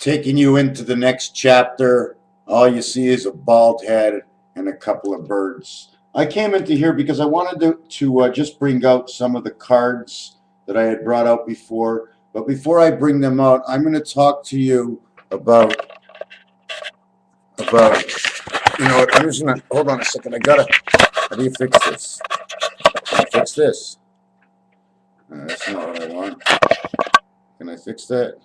Taking you into the next chapter. All you see is a bald head and a couple of birds. I came into here because I wanted to just bring out some of the cards that I had brought out before. But before I bring them out, I'm going to talk to you about I'm just going to, hold on a second. How do you fix this? Can I fix this? That's not what I want. Can I fix that?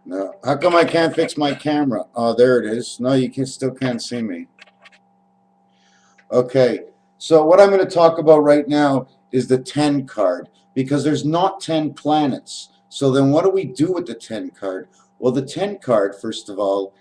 No. How come I can't fix my camera? Oh, there it is. No, you still can't see me. Okay. So what I'm going to talk about right now is the 10 card, because there's not 10 planets. So then what do we do with the 10 card? Well, the 10 card, first of all,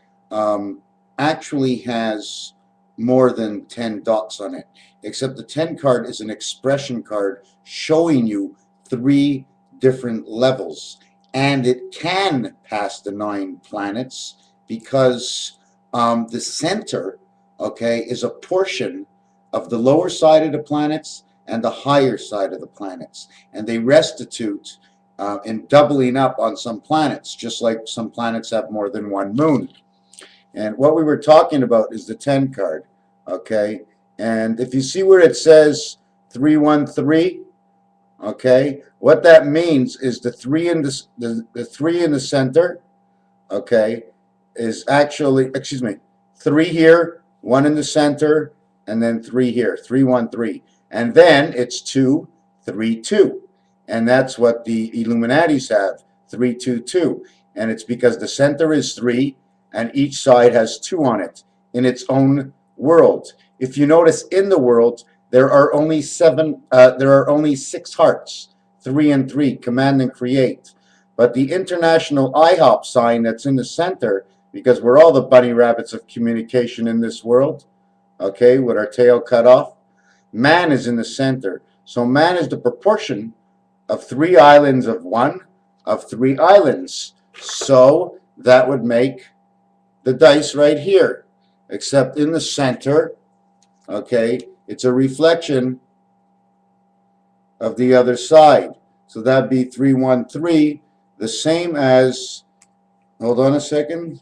actually has more than 10 dots on it, except the 10 card is an expression card showing you 3 different levels. And it can pass the 9 planets because the center, okay, is a portion of the lower side of the planets and the higher side of the planets. And they restitute in doubling up on some planets, just like some planets have more than one moon. And what we were talking about is the 10 card, okay? And if you see where it says 313, okay, what that means is the 3 in the 3 in the center, okay, is actually, 3 here, 1 in the center, and then 3 here, 313. And then it's 2, 3, 2. And that's what the Illuminatis have, 322. And it's because the center is 3 and each side has 2 on it in its own world. If you notice, in the world there are only 6 hearts, 3 and 3, command and create. But the international IHOP sign that's in the center, because we're all the bunny rabbits of communication in this world, okay, with our tail cut off, man is in the center. So man is the proportion of 3 islands of 1 of 3 islands. So that would make the dice right here, except in the center, okay, it's a reflection of the other side. So that'd be 313, the same as, hold on a second,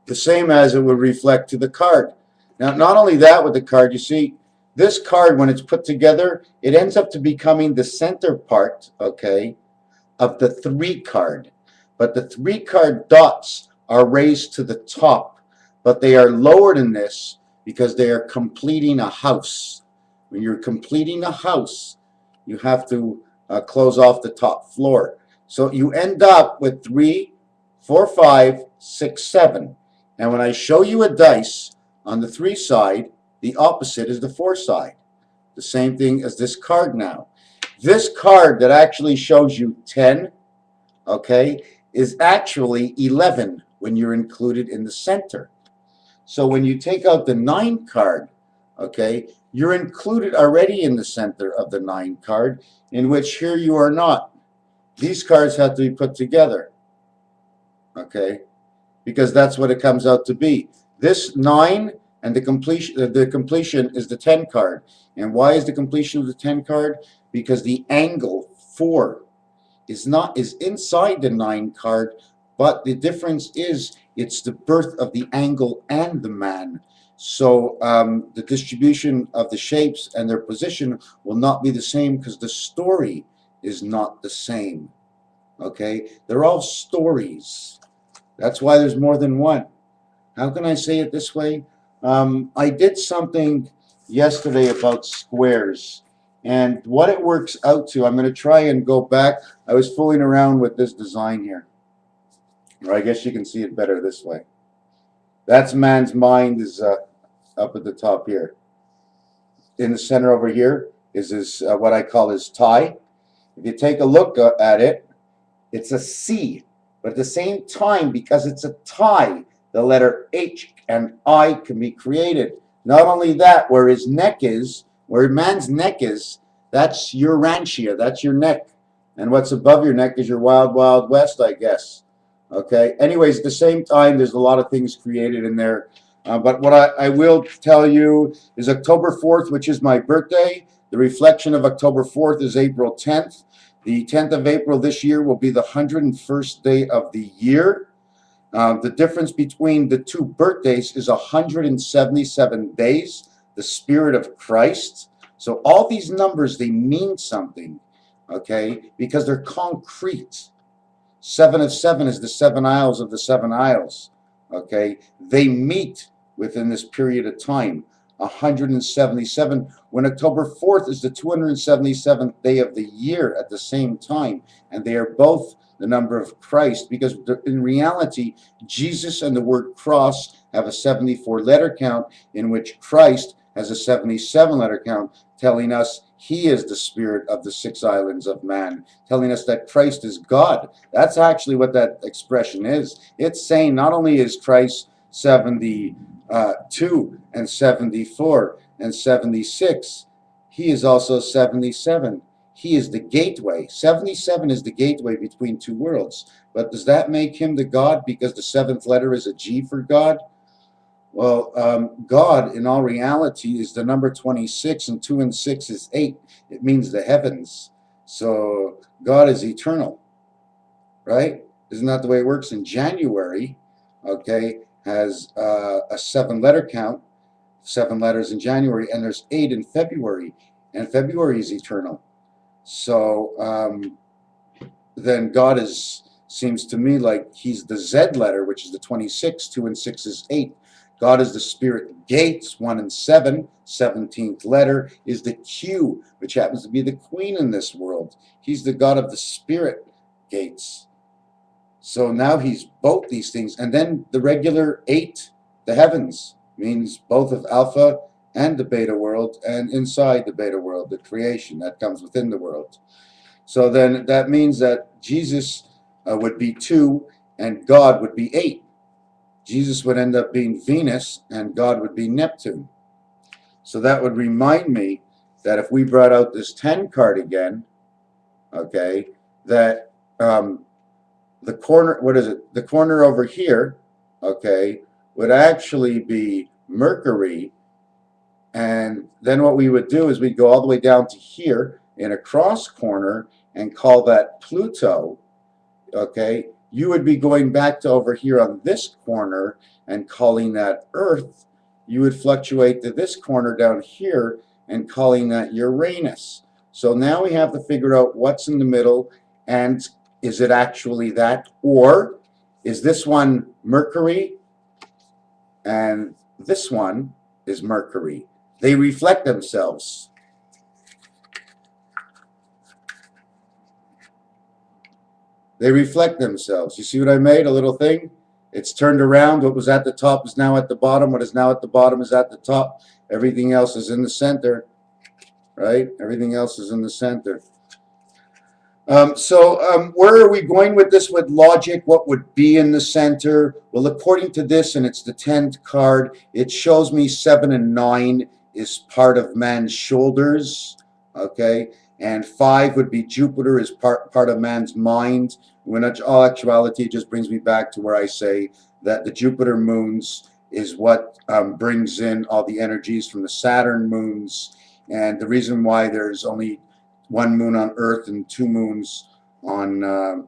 the same as it would reflect to the card. Now, not only that with the card, you see, this card, when it's put together, it ends up to becoming the center part, okay, of the 3 card. But the 3 card dots are raised to the top, but they are lower than this because they are completing a house. When you're completing a house, you have to close off the top floor. So you end up with 3, 4, 5, 6, 7. And when I show you a dice on the 3 side, the opposite is the 4 side. The same thing as this card now. This card that actually shows you 10, okay, is actually 11 when you're included in the center. So when you take out the 9 card, okay, you're included already in the center of the 9 card, in which here you are not. These cards have to be put together, okay, because that's what it comes out to be. This 9 and the completion is the 10 card. And why is the completion of the 10 card? Because the angle 4 is inside the 9 card, but the difference is it's the birth of the angle and the man. So the distribution of the shapes and their position will not be the same because the story is not the same. Okay, they're all stories. That's why there's more than one. How can I say it this way? I did something yesterday about squares, and what it works out to, I'm going to try and go back. I was fooling around with this design here, or I guess you can see it better this way. That's man's mind is up at the top here. In the center over here is his what I call his tie. If you take a look at it, it's a C, but at the same time, because it's a tie, the letter H and I can be created. Not only that, where his neck is, where man's neck is, that's your ranchia, that's your neck. And what's above your neck is your wild, wild west, I guess. Okay, anyways, at the same time, there's a lot of things created in there. But what I will tell you is October 4th, which is my birthday. The reflection of October 4th is April 10th. The 10th of April this year will be the 101st day of the year. The difference between the two birthdays is 177 days, the Spirit of Christ. So all these numbers, they mean something, okay, because they're concrete. 7 of 7 is the 7 aisles of the 7 aisles, okay? They meet within this period of time, 177, when October 4th is the 277th day of the year at the same time, and they are both the number of Christ, because in reality, Jesus and the word cross have a 74 letter count, in which Christ has a 77 letter count, telling us he is the spirit of the 6 islands of man, telling us that Christ is God. That's actually what that expression is. It's saying not only is Christ 72 and 74 and 76, he is also 77. He is the gateway. 77 is the gateway between two worlds. But does that make him the God because the 7th letter is a G for God? Well, God, in all reality, is the number 26, and 2 and 6 is 8. It means the heavens. So God is eternal, right? Isn't that the way it works? In January, okay, has a 7-letter count, 7 letters in January, and there's 8 in February, and February is eternal. So then God seems to me like he's the Z letter, which is the 26, 2 and 6 is 8. God is the spirit gates, 1 and 7. 17th letter is the Q, which happens to be the queen in this world. He's the God of the spirit gates. So now he's both these things. And then the regular 8, the heavens, means both of Alpha and the beta world, and inside the beta world, the creation that comes within the world. So then that means that Jesus would be 2 and God would be 8. Jesus would end up being Venus and God would be Neptune. So that would remind me that if we brought out this 10 card again, okay, that the corner, what is it? The corner over here, okay, would actually be Mercury. And then what we would do is we'd go all the way down to here in a cross corner and call that Pluto, okay? You would be going back to over here on this corner and calling that Earth. You would fluctuate to this corner down here and calling that Uranus. So now we have to figure out what's in the middle, and is it actually that? Or is this one Mercury and this one is Mercury? They reflect themselves. They reflect themselves. You see what I made? A little thing? It's turned around. What was at the top is now at the bottom. What is now at the bottom is at the top. Everything else is in the center, right? Everything else is in the center. Where are we going with this with logic? What would be in the center? Well, according to this, and it's the 10th card, it shows me 7 and 9 is part of man's shoulders, okay? And 5 would be Jupiter is part of man's mind. When all actuality, it just brings me back to where I say that the Jupiter moons is what brings in all the energies from the Saturn moons. And the reason why there's only 1 moon on Earth and 2 moons on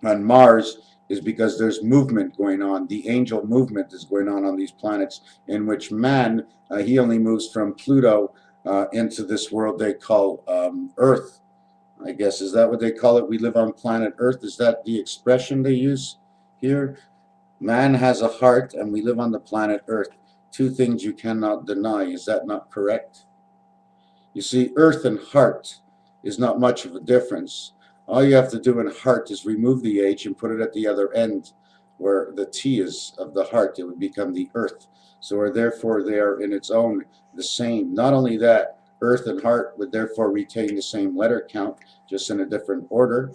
Mars is because there's movement going on. The angel movement is going on these planets, in which man, he only moves from Pluto into this world they call Earth. I guess, is that what they call it? We live on planet Earth. Is that the expression they use here? Man has a heart and we live on the planet Earth. 2 things you cannot deny. Is that not correct? You see, earth and heart is not much of a difference. All you have to do in heart is remove the H and put it at the other end where the T is of the heart. It would become the earth. So therefore they are in its own the same. Not only that, earth and heart would therefore retain the same letter count, just in a different order.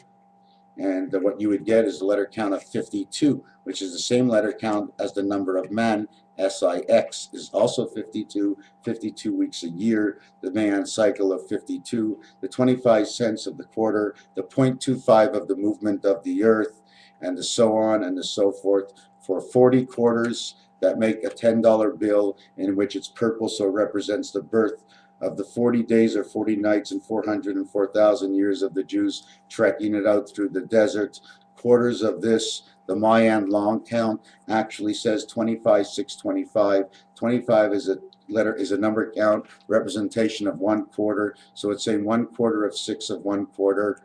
And what you would get is the letter count of 52, which is the same letter count as the number of man. SIX is also 52, 52 weeks a year, the man cycle of 52, the 25 cents of the quarter, the 0.25 of the movement of the earth, and the so on and the so forth for 40 quarters that make a $10 bill, in which it's purple, so it represents the birth of the 40 days or 40 nights and 404,000 years of the Jews trekking it out through the desert. Quarters of this, the Mayan long count actually says 25, 625. 25 is a number count representation of 1/4, so it's saying 1/4 of 6 of 1/4.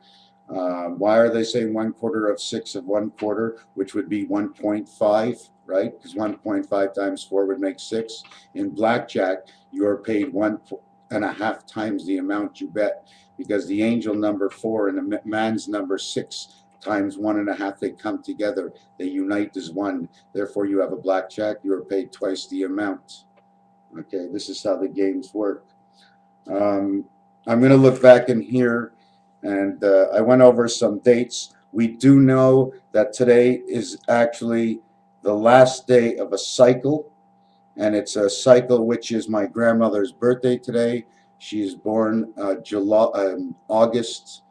Why are they saying 1/4 of 6 of 1/4, which would be 1.5, right? Because 1.5 times 4 would make 6. In blackjack, you are paid 1.5 times the amount you bet, because the angel number 4 and the man's number 6 times 1.5, they come together, they unite as one. Therefore, you have a blackjack, you are paid twice the amount. Okay, this is how the games work. I'm going to look back in here, and I went over some dates. We do know that today is actually the last day of a cycle, and it's a cycle which is my grandmother's birthday today. She is born August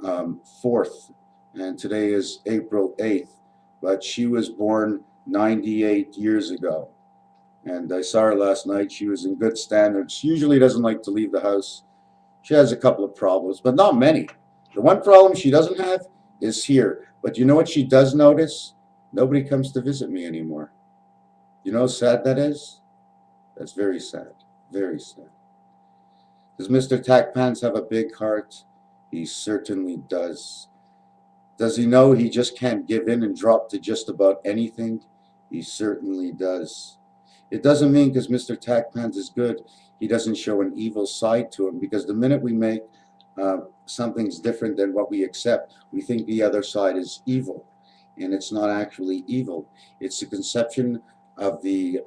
4th, and today is April 8th, but she was born 98 years ago. And I saw her last night. She was in good standards. She usually doesn't like to leave the house. She has a couple of problems, but not many. The one problem she doesn't have is here. But you know what she does notice? Nobody comes to visit me anymore. You know how sad that is? That's very sad. Very sad. Does MrTacpans have a big heart? He certainly does. Does he know he just can't give in and drop to just about anything? He certainly does. It doesn't mean because MrTacpans is good, he doesn't show an evil side to him, because the minute we make something's different than what we accept, we think the other side is evil, and it's not actually evil. It's the conception of the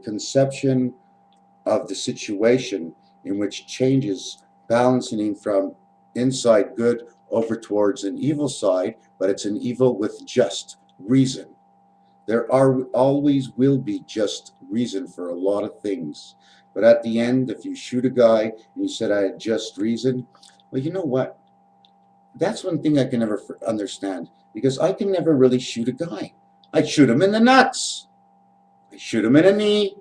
conception of the situation in which changes, balancing from inside good over towards an evil side, but it's an evil with just reason. There always will be just reason for a lot of things. But at the end, if you shoot a guy and you said I had just reason, well, you know what? That's one thing I can never understand, because I can never really shoot a guy. I'd shoot him in the nuts. I'd shoot him in a knee,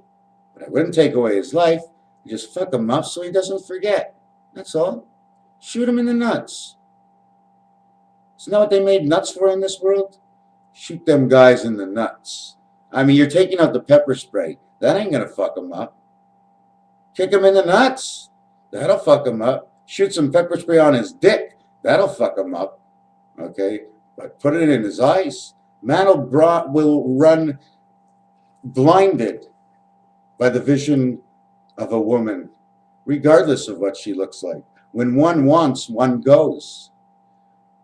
but I wouldn't take away his life. I'd just fuck him up so he doesn't forget. That's all. Shoot him in the nuts. Isn't that what they made nuts for in this world? Shoot them guys in the nuts. I mean, you're taking out the pepper spray. That ain't gonna fuck them up. Kick him in the nuts. That'll fuck him up. Shoot some pepper spray on his dick. That'll fuck him up. Okay? But put it in his eyes. Man will run blinded by the vision of a woman, regardless of what she looks like. When one wants, one goes.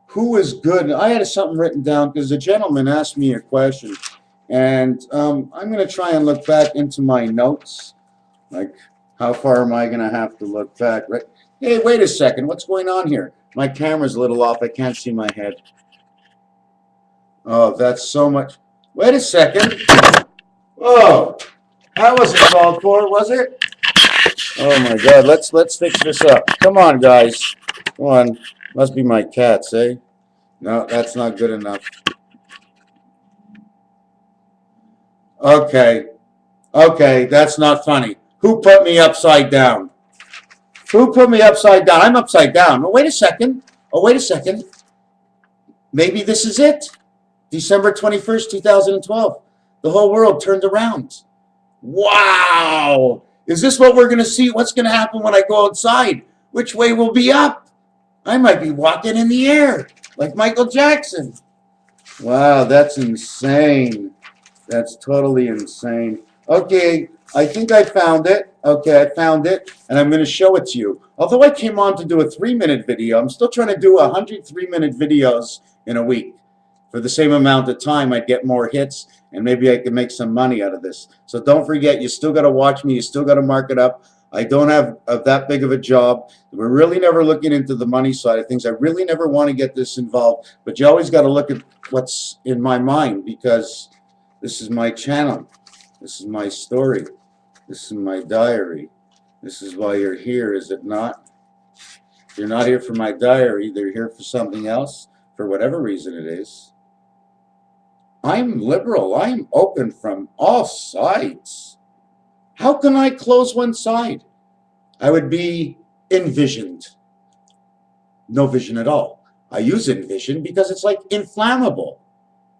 Who is good? I had something written down because a gentleman asked me a question, and I'm going to try and look back into my notes. Like, how far am I going to have to look back? Right? Hey, wait a second. What's going on here? My camera's a little off. I can't see my head. Oh, that's so much. Wait a second. Oh, that wasn't called for, was it? Oh my God. Let's fix this up. Come on, guys. Come on. Must be my cats, eh? No, that's not good enough. Okay. Okay, that's not funny. Who put me upside down? Who put me upside down? I'm upside down. Oh, wait a second. Oh, wait a second. Maybe this is it. December 21st, 2012. The whole world turned around. Wow. Is this what we're going to see? What's going to happen when I go outside? Which way will be up? I might be walking in the air like Michael Jackson. Wow, that's insane. That's totally insane. Okay, I think I found it. Okay, I found it, and I'm going to show it to you. Although I came on to do a 3-minute video, I'm still trying to do 100 3-minute videos in a week. For the same amount of time, I'd get more hits, and maybe I could make some money out of this. So don't forget, you still got to watch me. You still got to mark it up. I don't have that big of a job. We're really never looking into the money side of things. I really never want to get this involved. But you always got to look at what's in my mind, because this is my channel. This is my story. This is my diary. This is why you're here, is it not? If you're not here for my diary, they're here for something else, for whatever reason it is. I'm liberal. I'm open from all sides. How can I close one side? I would be envisioned. No vision at all. I use envision because it's like inflammable.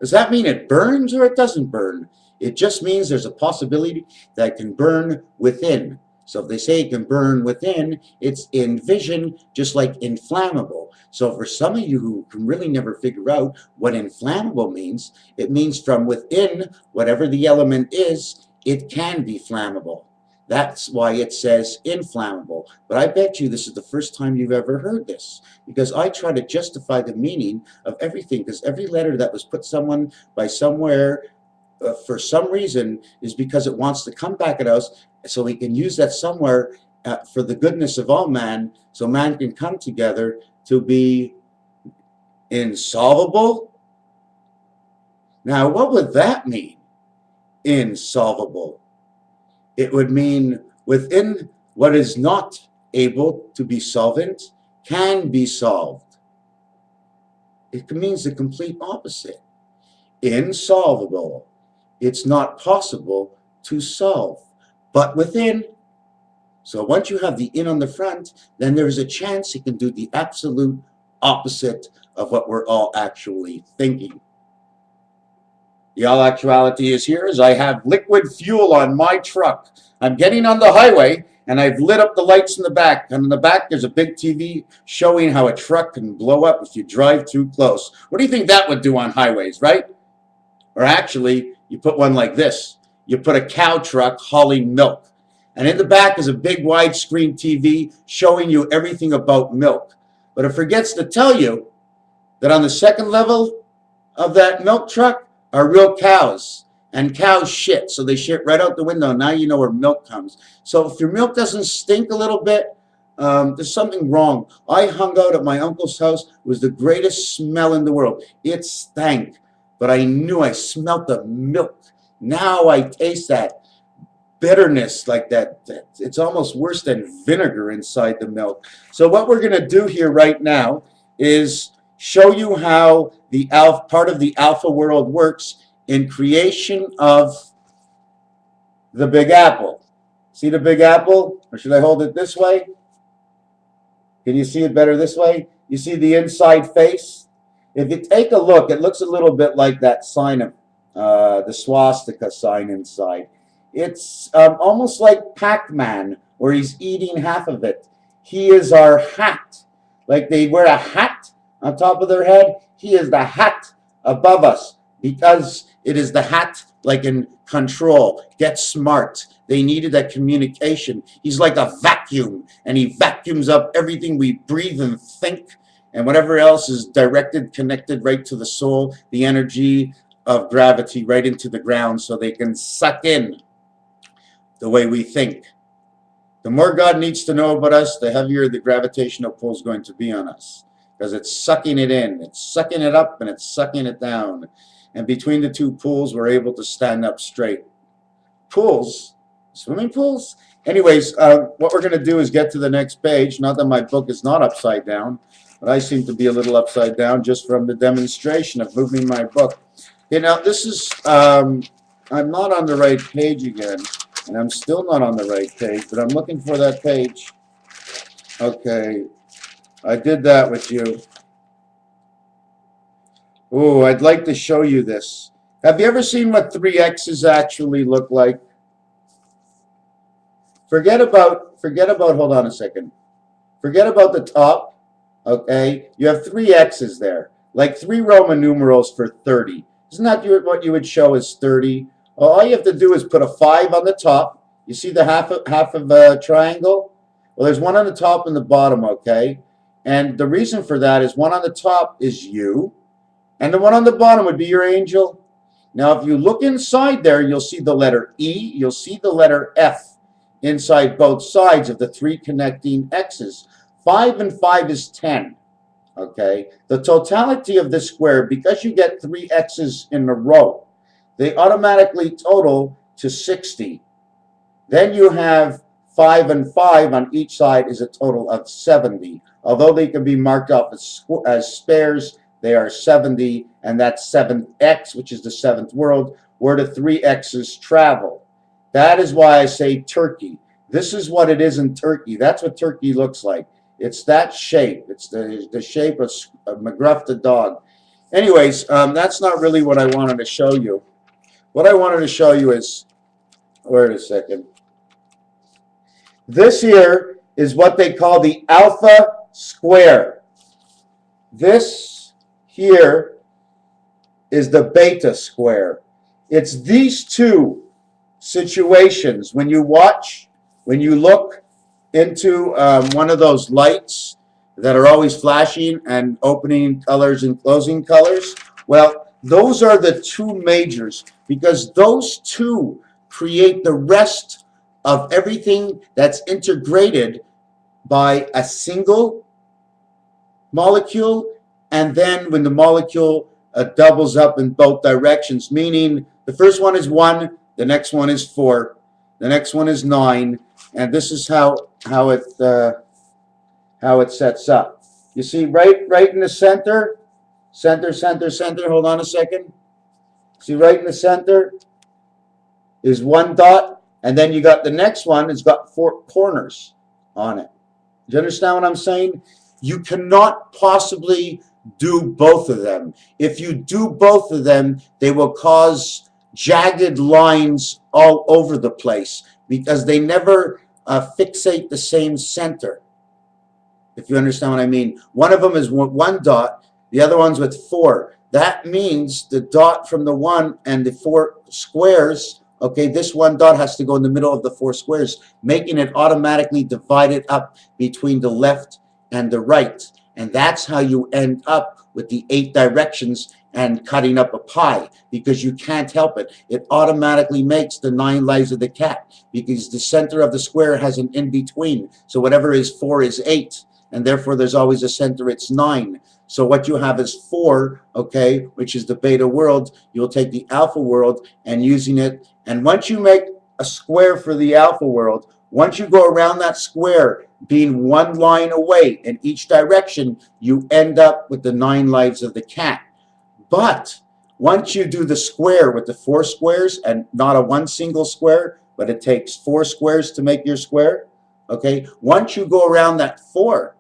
Does that mean it burns or it doesn't burn? It just means there's a possibility that it can burn within. So if they say it can burn within, it's envision, just like inflammable. So for some of you who can really never figure out what inflammable means, it means from within, whatever the element is, it can be flammable. That's why it says inflammable. But I bet you this is the first time you've ever heard this, because I try to justify the meaning of everything, because every letter that was put someone by somewhere for some reason is because it wants to come back at us, so we can use that somewhere for the goodness of all man, so man can come together to be insolvable. Now, what would that mean? Insolvable. It would mean within what is not able to be solvent can be solved. It means the complete opposite. Insolvable. It's not possible to solve, but within. So once you have the in on the front, then there's a chance it can do the absolute opposite of what we're all actually thinking. The all actuality is here as I have liquid fuel on my truck. I'm getting on the highway and I've lit up the lights in the back. And in the back there's a big TV showing how a truck can blow up if you drive too close. What do you think that would do on highways, right? Or actually, you put one like this. You put a cow truck hauling milk. And in the back is a big widescreen TV showing you everything about milk. But it forgets to tell you that on the second level of that milk truck are real cows. And cows shit. So they shit right out the window. Now you know where milk comes. So if your milk doesn't stink a little bit, there's something wrong. I hung out at my uncle's house. It was the greatest smell in the world. It stank. But I knew I smelled the milk. Now I taste that bitterness, like that. It's almost worse than vinegar inside the milk. So what we're going to do here right now is show you how the part of the alpha world works in creation of the Big Apple. See the Big Apple? Or should I hold it this way? Can you see it better this way? You see the inside face? If you take a look, it looks a little bit like that sign of the swastika sign inside. It's almost like Pac-Man, where he's eating half of it. He is our hat. Like they wear a hat on top of their head. He is the hat above us, because it is the hat like in Control. Get Smart. They needed that communication. He's like a vacuum, and he vacuums up everything we breathe and think, and whatever else is directed, connected right to the soul, the energy of gravity right into the ground, so they can suck in the way we think. The more God needs to know about us, the heavier the gravitational pull is going to be on us, because it's sucking it in, it's sucking it up, and it's sucking it down. And between the two pools, we're able to stand up straight. Pools? Swimming pools? Anyways, what we're going to do is get to the next page. Not that my book is not upside down, but I seem to be a little upside down just from the demonstration of moving my book. Okay, now this is, I'm not on the right page again, and I'm still not on the right page, but I'm looking for that page. Okay, I did that with you. Oh, I'd like to show you this. Have you ever seen what 3 X's actually look like? Forget about, hold on a second. Forget about the top, okay? You have 3 X's there, like 3 Roman numerals for 30. Isn't that what you would show as 30? Well, all you have to do is put a 5 on the top. You see the half of a triangle? Well, there's one on the top and the bottom, okay? And the reason for that is one on the top is you, and the one on the bottom would be your angel. Now, if you look inside there, you'll see the letter E, you'll see the letter F inside both sides of the 3 connecting X's. 5 and 5 is 10, okay? The totality of this square, because you get 3 X's in a row, they automatically total to 60. Then you have 5 and 5 on each side is a total of 70. Although they can be marked up as spares, they are 70, and that's 7X, which is the 7th world, where the 3 X's travel. That is why I say Turkey. This is what it is in Turkey. That's what Turkey looks like. It's that shape. It's the shape of McGruff the dog. Anyways, that's not really what I wanted to show you. What I wanted to show you is, wait a second. This here is what they call the alpha square. This here is the beta square. It's these two situations. When you watch, when you look into one of those lights that are always flashing and opening colors and closing colors, well, those are the two majors, because those two create the rest of everything that's integrated by a single molecule, and then when the molecule doubles up in both directions, meaning the first one is 1, the next one is 4, the next one is 9, and this is how it sets up. You see, right in the center, center. Hold on a second. See, right in the center is 1 dot, and then you got the next one. It's got 4 corners on it. Do you understand what I'm saying? You cannot possibly do both of them. If you do both of them, they will cause jagged lines all over the place because they never fixate the same center. If you understand what I mean. One of them is 1 dot, the other one's with 4. That means the dot from the 1 and the 4 squares, okay, this 1 dot has to go in the middle of the 4 squares, making it automatically divided up between the left and the right. And that's how you end up with the 8 directions and cutting up a pie, because you can't help it. It automatically makes the 9 lives of the cat, because the center of the square has an in-between. So whatever is 4 is 8, and therefore there's always a center, it's 9. So what you have is 4, okay, which is the beta world. You'll take the alpha world and using it, and once you make a square for the alpha world, once you go around that square, being 1 line away in each direction, you end up with the 9 lives of the cat. But once you do the square with the 4 squares, and not a 1 single square, but it takes 4 squares to make your square, okay, once you go around that 4,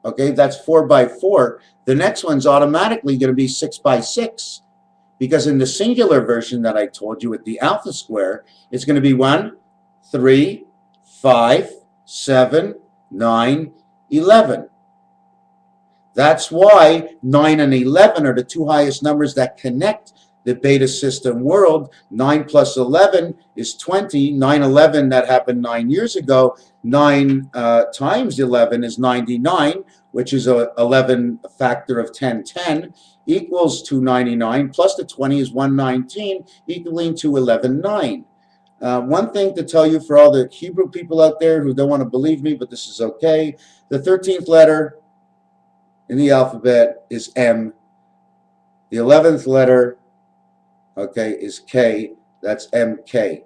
okay, that's 4 by 4, the next one's automatically going to be 6 by 6. Because in the singular version that I told you with the alpha square, it's going to be 1, 3, 5, 7, 9, 11. That's why 9 and 11 are the 2 highest numbers that connect the beta system world. 9 plus 11 is 20. 9/11, that happened 9 years ago. 9 times 11 is 99, which is a 11 factor of 10, 10, equals 299, plus the 20 is 119, equaling to 11, 9. One thing to tell you for all the Hebrew people out there who don't want to believe me, but this is okay, the 13th letter in the alphabet is M. The 11th letter, okay, is K. That's MK.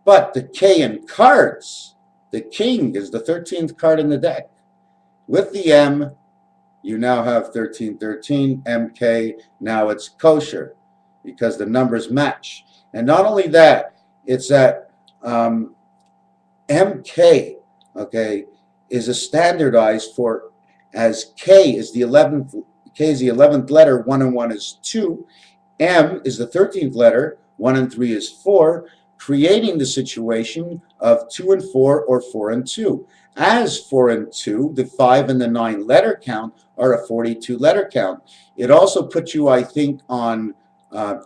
But the K in cards, the king is the 13th card in the deck. With the M, you now have 1313, MK. Now it's kosher because the numbers match. And not only that, it's that MK, okay, is a standardized for, as K is the 11th letter, 1 and 1 is 2. M is the 13th letter, 1 and 3 is 4, creating the situation of 2 and 4 or 4 and 2. As 4 and 2, the 5 and the 9 letter count are a 42 letter count. It also puts you, I think, on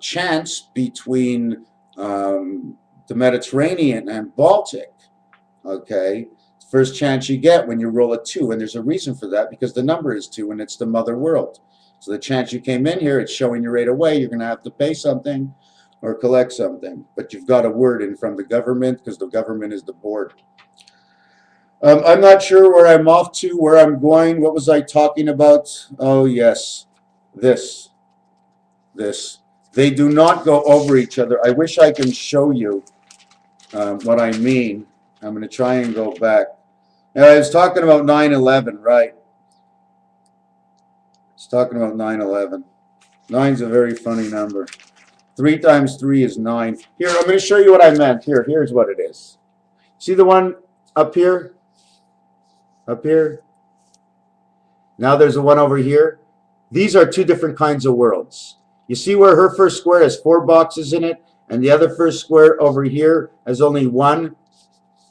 chance between the Mediterranean and Baltic, okay? First chance you get when you roll a 2, and there's a reason for that, because the number is 2 and it's the mother world. So the chance you came in here, it's showing you right away you're going to have to pay something or collect something. But you've got a word in from the government, because the government is the board. I'm not sure where I'm off to, where I'm going. What was I talking about? Oh, yes. This. They do not go over each other. I wish I can show you what I mean. I'm going to try and go back. Now, I was talking about 9/11, right? I was talking about 9/11. 9's a very funny number. 3 times 3 is 9. Here, I'm going to show you what I meant. Here's what it is. See the one up here, up here. Now there's a one over here. These are two different kinds of worlds. You see where her first square has 4 boxes in it, and the other first square over here has only 1.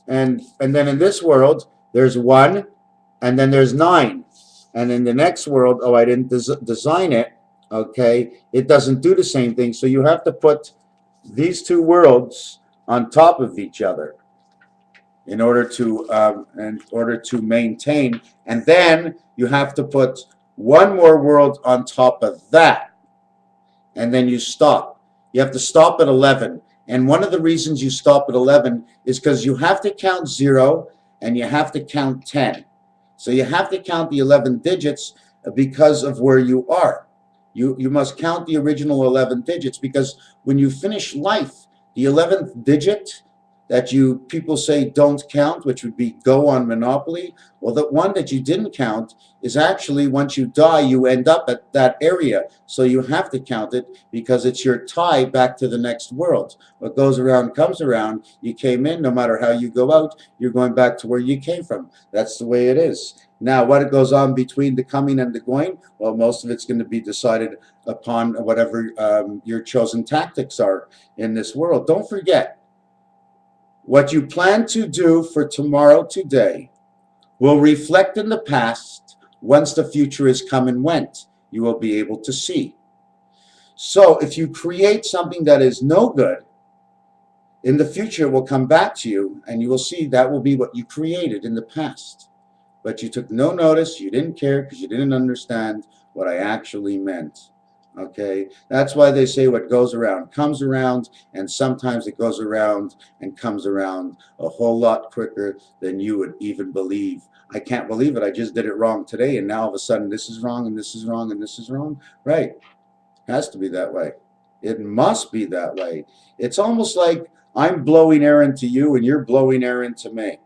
And then in this world, there's 1, and then there's 9. And in the next world, oh, I didn't design it, okay, it doesn't do the same thing. So you have to put these two worlds on top of each other in order to maintain, and then you have to put one more world on top of that, and then you stop. You have to stop at 11, and one of the reasons you stop at 11 is because you have to count 0 and you have to count 10. So you have to count the 11 digits because of where you are. You must count the original 11 digits, because when you finish life, the 11th digit that people say don't count, which would be go on Monopoly, well, the one that you didn't count is actually, once you die, you end up at that area. So you have to count it because it's your tie back to the next world. What goes around comes around. You came in, no matter how you go out, you're going back to where you came from. That's the way it is. Now, what goes on between the coming and the going? Well, most of it's going to be decided upon whatever your chosen tactics are in this world. Don't forget, what you plan to do for tomorrow today will reflect in the past. Once the future is come and went, you will be able to see. So if you create something that is no good, in the future it will come back to you, and you will see that will be what you created in the past. But you took no notice, you didn't care, because you didn't understand what I actually meant. Okay, that's why they say what goes around comes around, and sometimes it goes around and comes around a whole lot quicker than you would even believe. I can't believe it. I just did it wrong today, and now all of a sudden this is wrong, and this is wrong, and this is wrong. Right. It has to be that way. It must be that way. It's almost like I'm blowing air into you, and you're blowing air into me.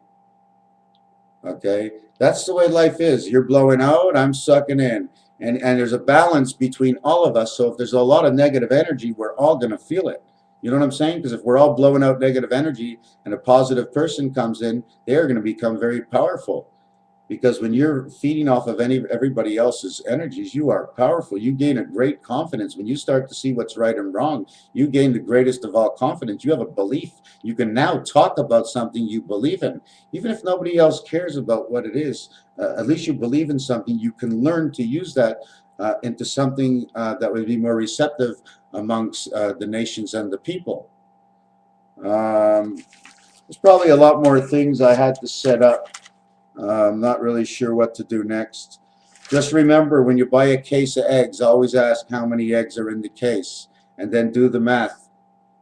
Okay, that's the way life is. You're blowing out, I'm sucking in. And there's a balance between all of us. So if there's a lot of negative energy, we're all going to feel it. You know what I'm saying? Because if we're all blowing out negative energy and a positive person comes in, they're going to become very powerful. Because when you're feeding off of everybody else's energies, you are powerful. You gain a great confidence. When you start to see what's right and wrong, you gain the greatest of all confidence. You have a belief. You can now talk about something you believe in. Even if nobody else cares about what it is, at least you believe in something. You can learn to use that into something that would be more receptive amongst the nations and the people. There's probably a lot more things I had to set up. I'm not really sure what to do next. Just remember, when you buy a case of eggs, always ask how many eggs are in the case, and then do the math.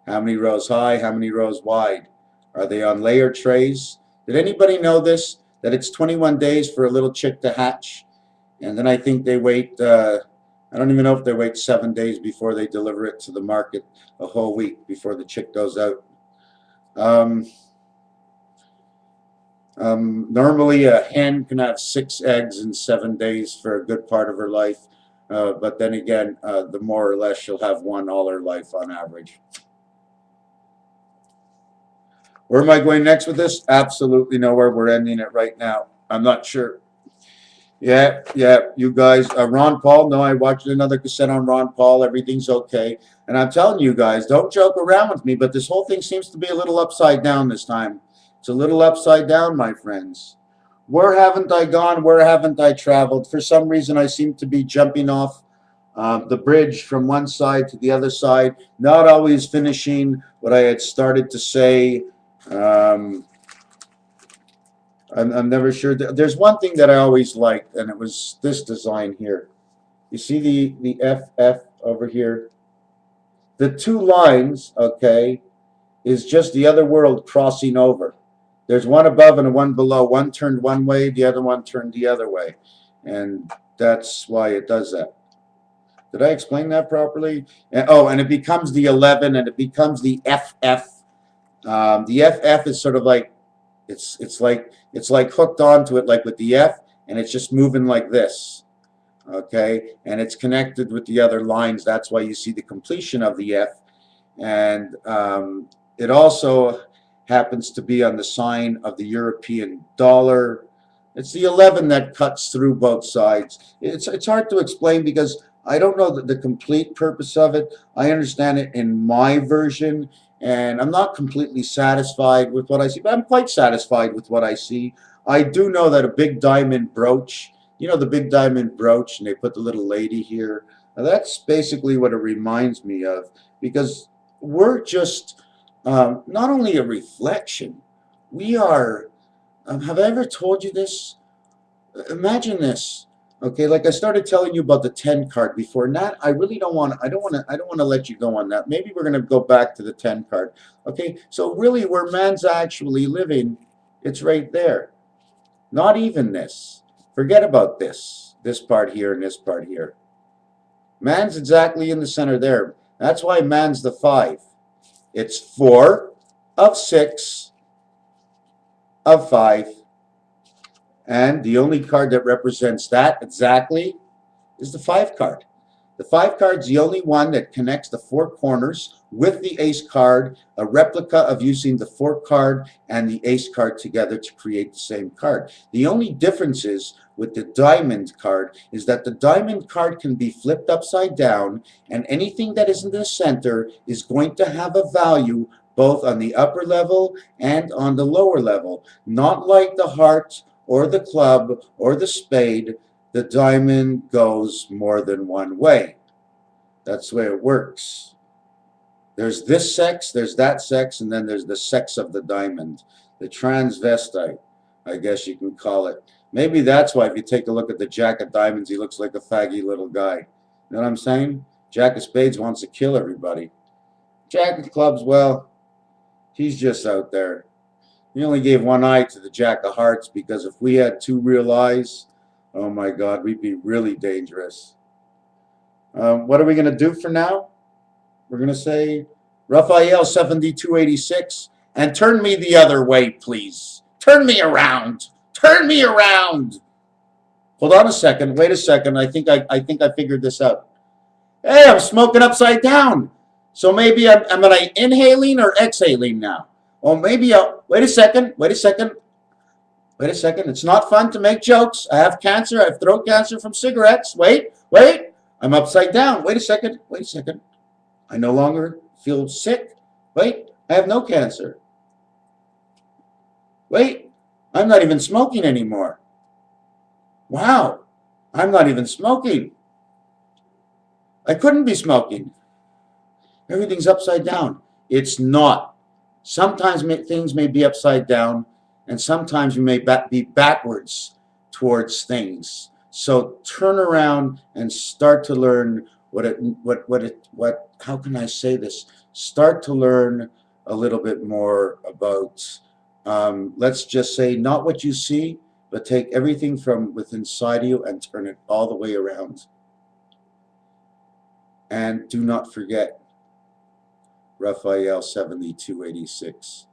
How many rows high, how many rows wide? Are they on layer trays? Did anybody know this? That it's 21 days for a little chick to hatch, and then I think they wait, I don't even know if they wait 7 days before they deliver it to the market, a whole week before the chick goes out. Normally a hen can have 6 eggs in 7 days for a good part of her life, but then again, the more or less she'll have 1 all her life on average. Where am I going next with this? Absolutely nowhere. We're ending it right now. I'm not sure. Yeah, you guys, Ron Paul, no, I watched another cassette on Ron Paul, everything's okay, and I'm telling you guys, don't joke around with me, but this whole thing seems to be a little upside down this time. It's a little upside down, my friends. Where haven't I gone? Where haven't I traveled? For some reason, I seem to be jumping off the bridge from one side to the other side, not always finishing what I had started to say. I'm never sure. There's one thing that I always liked, and it was this design here. You see the FF over here? The 2 lines, okay, is just the other world crossing over. There's one above and one below. One turned one way, the other one turned the other way. And that's why it does that. Did I explain that properly? Oh, and it becomes the 11, and it becomes the FF. The FF is sort of like, it's like hooked onto it like with the F, and it's just moving like this. Okay? And it's connected with the other lines. That's why you see the completion of the F. And it also happens to be on the sign of the European dollar. It's the 11 that cuts through both sides. It's hard to explain because I don't know the complete purpose of it. I understand it in my version, and I'm not completely satisfied with what I see, but I'm quite satisfied with what I see. I do know that a big diamond brooch, you know, the big diamond brooch, and they put the little lady here. Now, that's basically what it reminds me of, because we're just not only a reflection, we are. Have I ever told you this? Imagine this. Okay, like I started telling you about the 10 card before. Nat, I really don't want I don't want to let you go on that. Maybe we're going to go back to the 10 card. Okay? So really where man's actually living, it's right there. Not even this. Forget about this. This part here and this part here. Man's exactly in the center there. That's why man's the 5. It's 4 of 6 of 5. And the only card that represents that exactly is the 5 card. The 5 card's the only one that connects the 4 corners with the ace card, a replica of using the 4 card and the ace card together to create the same card. The only difference is with the diamond card is that the diamond card can be flipped upside down, and anything that is in the center is going to have a value both on the upper level and on the lower level. Not like the heart or the club or the spade. The diamond goes more than one way. That's the way it works. There's this sex, there's that sex, and then there's the sex of the diamond. The transvestite, I guess you can call it. Maybe that's why if you take a look at the Jack of Diamonds, he looks like a faggy little guy. You know what I'm saying? Jack of Spades wants to kill everybody. Jack of Clubs, well, he's just out there. He only gave one eye to the Jack of Hearts because if we had 2 real eyes, oh my God, we'd be really dangerous. What are we going to do for now? We're going to say Raphael 7286 and turn me the other way, please. Turn me around. Turn me around. Hold on a second. Wait a second. I think I figured this out. Hey, I'm smoking upside down. So maybe am I inhaling or exhaling now? Or maybe wait a second. Wait a second. Wait a second. It's not fun to make jokes. I have cancer. I have throat cancer from cigarettes. Wait. I'm upside down. Wait a second. Wait a second. I no longer feel sick. Wait. I have no cancer. Wait. I'm not even smoking anymore. Wow. I'm not even smoking. I couldn't be smoking. Everything's upside down. It's not. Sometimes things may be upside down, and sometimes you may be backwards towards things. So turn around and start to learn how can I say this? Start to learn a little bit more about, let's just say, not what you see, but take everything from within inside you and turn it all the way around. And do not forget, Raphael 7286.